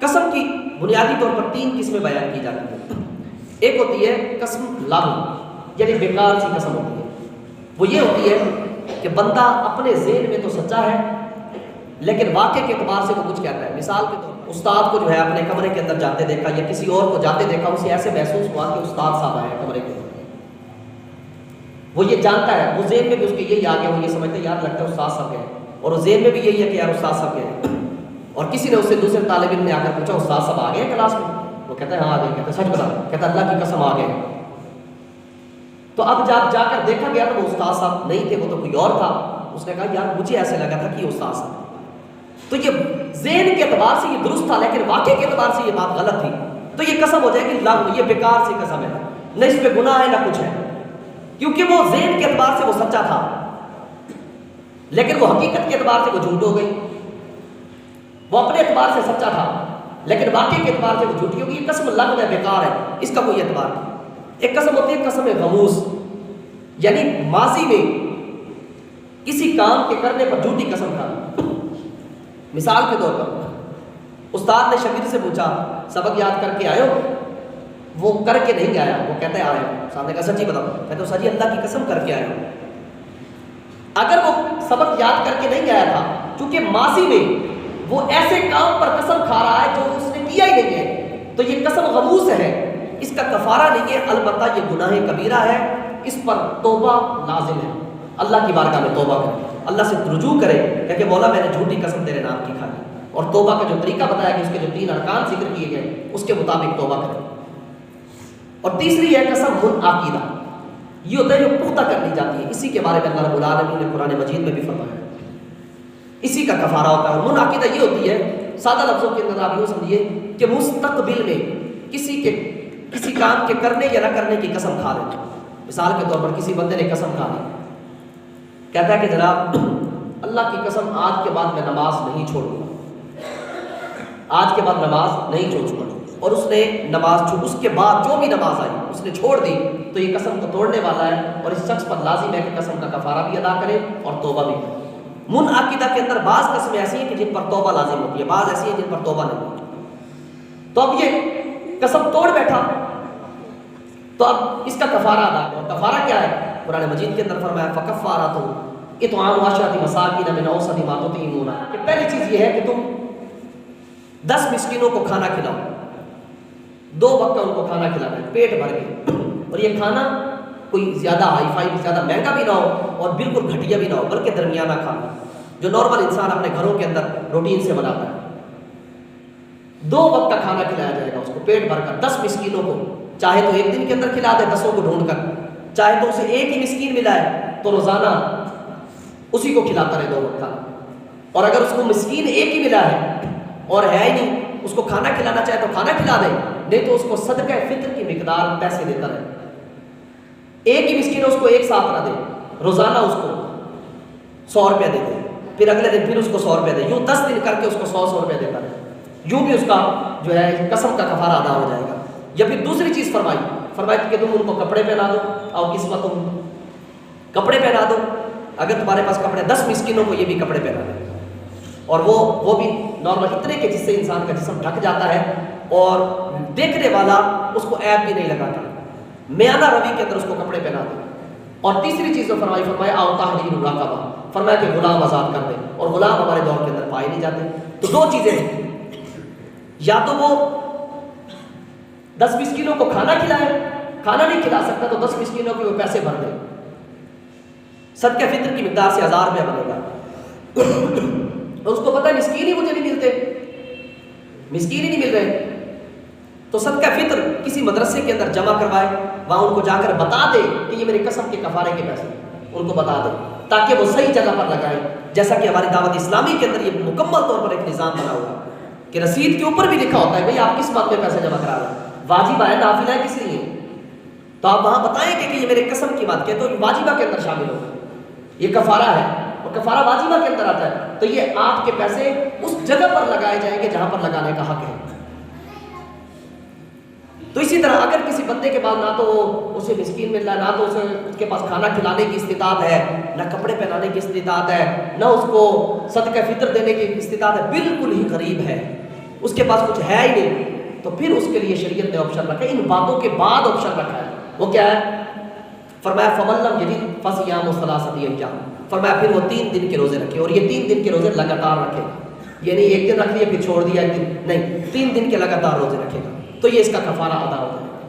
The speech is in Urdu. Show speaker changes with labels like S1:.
S1: قسم کی بنیادی طور پر 3 قسمیں بیان کی جاتی ہیں. ایک ہوتی ہے قسم لغو، یعنی بیکار سی قسم ہوتی ہے. وہ یہ ہوتی ہے کہ بندہ اپنے ذہن میں تو سچا ہے لیکن واقع کے اعتبار سے وہ کچھ کہتا ہے. مثال کے طور پر استاد کو جو ہے اپنے کمرے کے اندر جاتے دیکھا یا کسی اور کو جاتے دیکھا، اسے ایسے محسوس ہوا کہ استاد صاحب آئے کمرے کے اندر. وہ یہ جانتا ہے، وہ ذہن میں بھی اس کے یہی آ گیا، وہ یہ سمجھتا ہے یار لگتا ہے استاد صاحب گئے، اور وہ ذہن میں بھی یہی ہے کہ یار استاد صاحب گئے. اور کسی نے اس سے دوسرے طالب علم نے آ کر پوچھا استاد صاحب آ گئے کلاس میں؟ وہ کہتا ہے ہاں آ گئے. کہتا ہے سچ بتا؟ کہتا ہے اللہ کی قسم آ گئے. تو اب جب جا کر دیکھا گیا تو وہ استاد صاحب نہیں تھے، وہ تو کوئی اور تھا. اس نے کہا یار مجھے ایسے لگا تھا کہ یہ استاد صاحب. تو یہ ذہن کے اعتبار سے یہ درست تھا لیکن واقع کے اعتبار سے یہ بات غلط تھی. تو یہ قسم ہو جائے گی لغو، یہ بیکار سی قسم ہے، نہ اس پہ گناہ ہے نہ کچھ ہے، کیونکہ وہ ذہن کے اعتبار سے وہ سچا تھا لیکن وہ حقیقت کے اعتبار سے وہ جھوٹ ہو گئی. وہ اپنے اعتبار سے سچا تھا لیکن واقع کے اعتبار سے وہ جھوٹی ہوگی. یہ قسم لغو ہے، بیکار ہے، اس کا کوئی اعتبار نہیں. ایک قسم ہوتی ہے قسم غموس، یعنی ماضی میں کسی کام کے کرنے پر جھوٹی قسم کھانا. مثال کے طور پر استاد نے شاگرد سے پوچھا سبق یاد کر کے آئے ہو؟ وہ کر کے نہیں آیا، وہ کہتا ہے آئے ہو. صاحب نے کہا سچی بتاؤ؟ کہتے ہو سچی اللہ کی قسم کر کے آئے ہو. اگر وہ سبق یاد کر کے نہیں آیا تھا، چونکہ ماضی میں وہ ایسے کام پر قسم کھا رہا ہے جو اس نے کیا ہی نہیں ہے، تو یہ قسم غموس ہے، اس کا کفارہ نہیں ہے، البتہ یہ گناہ کبیرہ ہے، اس پر توبہ لازم ہے. اللہ کی بارگاہ میں توبہ کرے، اللہ سے رجوع کرے کہ مولا میں نے جھوٹی قسم تیرے نام کی کھا لی. اور توبہ کا جو طریقہ بتایا کہ اس کے جو 3 ارکان ذکر کیے گئے اس کے مطابق توبہ کرے. اور تیسری ہے قسم منعقدہ، یہ ہوتا ہے جو پختہ کر لی جاتی ہے. اسی کے بارے میں اللہ رب العالمین نے قرآن مجید میں بھی فرمایا، اسی کا کفارہ ہوتا ہے. اور منعقدہ یہ ہوتی ہے، سادہ لفظوں کے اندر آپ یوں سمجھیے کہ مستقبل میں کسی کام کے کرنے یا نہ کرنے کی قسم کھا لینا. مثال کے طور پر کسی بندے نے قسم کھا لی، کہتا ہے کہ جناب اللہ کی قسم آج کے بعد میں نماز نہیں چھوڑوں گا، آج کے بعد نماز نہیں چھوڑوں گا. اور اس نے نماز اس کے بعد جو بھی نماز آئی اس نے چھوڑ دی، تو یہ قسم کو توڑنے والا ہے اور اس شخص پر لازم ہے کہ قسم کا کفارہ بھی ادا کرے اور توبہ بھی کرے. منعقدہ کے اندر بعض قسمیں ایسی ہیں کہ جن پر توبہ لازم ہوتی ہے، بعض ایسی ہیں جن پر توبہ نہیں ہوتی. تو اب یہ قسم توڑ بیٹھا تو اب اس کا کفارہ ادا کرو. کفارہ کیا ہے؟ قرآن مجید کے اندر فرمایا فَكَفَّارَتُهُ اِطْعَامُ 10 مَسَاكِينَ مِنْ أَوْسَطِ مَا تُطْعِمُونَ. کہ پہلی چیز یہ ہے کہ تم 10 مسکینوں کو کھانا کھلاؤ، 2 وقت ان کو کھانا کھلانا ہے پیٹ بھر کے. اور یہ کھانا کوئی زیادہ ہائی فائی زیادہ مہنگا بھی نہ ہو اور بالکل گھٹیا بھی نہ ہو، بلکہ درمیانہ کھانا جو نارمل انسان اپنے گھروں کے اندر روٹین سے بناتا ہے. 2 وقت کا کھانا کھلایا جائے گا اس کو پیٹ بھر کر 10 مسکینوں کو. چاہے تو ایک دن کے اندر کھلا دے 10 کو ڈھونڈ کر، چاہے تو اسے ایک ہی مسکین ملا ہے تو روزانہ اسی کو کھلاتا رہے 2 وقت کھانا. اور اگر اس کو مسکین ایک ہی ملا ہے اور ہے ہی نہیں، اس کو کھانا کھلانا چاہے تو کھانا کھلا دے، نہیں تو اس کو صدقہ فطر کی مقدار پیسے دیتا رہے. ایک ہی مسکین اس کو ایک ساتھ نہ دے، روزانہ اس کو 100 روپیہ دے دے، پھر اگلے دن پھر اس کو 100 روپیہ دے، یوں 10 دن کر کے اس کو 100 روپیہ دیتا رہے. یوں بھی اس کا جو ہے قسم کا کفارہ ادا ہو جائے گا. یا پھر دوسری چیز فرمائی کہ تم ان کو کپڑے پہنا دو، اور قسمت کپڑے پہنا دو. اگر تمہارے پاس کپڑے 10 مسکینوں کو یہ بھی کپڑے پہنا دیں، اور وہ بھی نارمل اتنے کے جس سے انسان کا جسم ڈھک جاتا ہے اور دیکھنے والا اس کو عیب بھی نہیں لگاتا، میانہ روی کے اندر اس کو کپڑے پہنا دیں. اور تیسری چیز جو فرمایا او تحریر رقبہ، فرمایا کہ غلام آزاد کر دیں. اور غلام ہمارے دور کے اندر پائے نہیں جاتے. تو 2 چیزیں ہیں، یا تو وہ 10 مسکینوں کو کھانا کھلائے، کھانا نہیں کھلا سکتا تو 10 مسکینوں کے وہ پیسے بھر دے، صدقہ فطر کی مقدار سے 1000 روپیہ بنے گا. اور اس کو پتہ ہے مسکین ہی مجھے نہیں ملتے، مسکین ہی نہیں مل رہے، تو صدقہ فطر کسی مدرسے کے اندر جمع کروائے، وہاں ان کو جا کر بتا دے کہ یہ میرے قسم کے کفارے کے پیسے، ان کو بتا دے تاکہ وہ صحیح جگہ پر لگائیں. جیسا کہ ہماری دعوت اسلامی کے اندر یہ مکمل طور پر ایک نظام بنا ہوا ہے کہ رسید کے اوپر بھی لکھا ہوتا ہے بھئی آپ کس بات میں پیسے جمع کرا رہے ہیں، واجب ہے نافلہ ہے کس لیے، تو آپ وہاں بتائیں کہ یہ میرے قسم کی بات کہ تو واجبہ کے اندر شامل ہوگا، یہ کفارہ ہے اور کفارہ واجبہ کے اندر آتا ہے. تو یہ آپ کے پیسے اس جگہ پر لگائے جائیں گے جہاں پر لگانے کا حق ہے. تو اسی طرح اگر کسی بندے کے پاس نہ تو اسے مسکین مل رہا ہے، نہ تو اس کے پاس کھانا کھلانے کی استطاعت ہے، نہ کپڑے پہنانے کی استطاعت ہے، نہ اس کو صدقہ فطر دینے کی استطاعت ہے، بالکل ہی غریب ہے، اس کے پاس کچھ ہے ہی نہیں، تو پھر اس کے لیے شریعت نے آپشن رکھا ہے، ان باتوں کے بعد آپشن رکھا ہے، وہ کیا ہے؟ فرمایا فمن لم یجد فصیام ثلاثۃ ایام، فرمایا پھر وہ 3 دن کے روزے رکھے، اور یہ 3 دن کے روزے لگاتار رکھے گا، یعنی ایک دن رکھ لیا پھر چھوڑ دیا ایک دن نہیں، 3 دن کے لگاتار روزے رکھے گا، تو یہ اس کا کفارہ ادا ہوتا ہے۔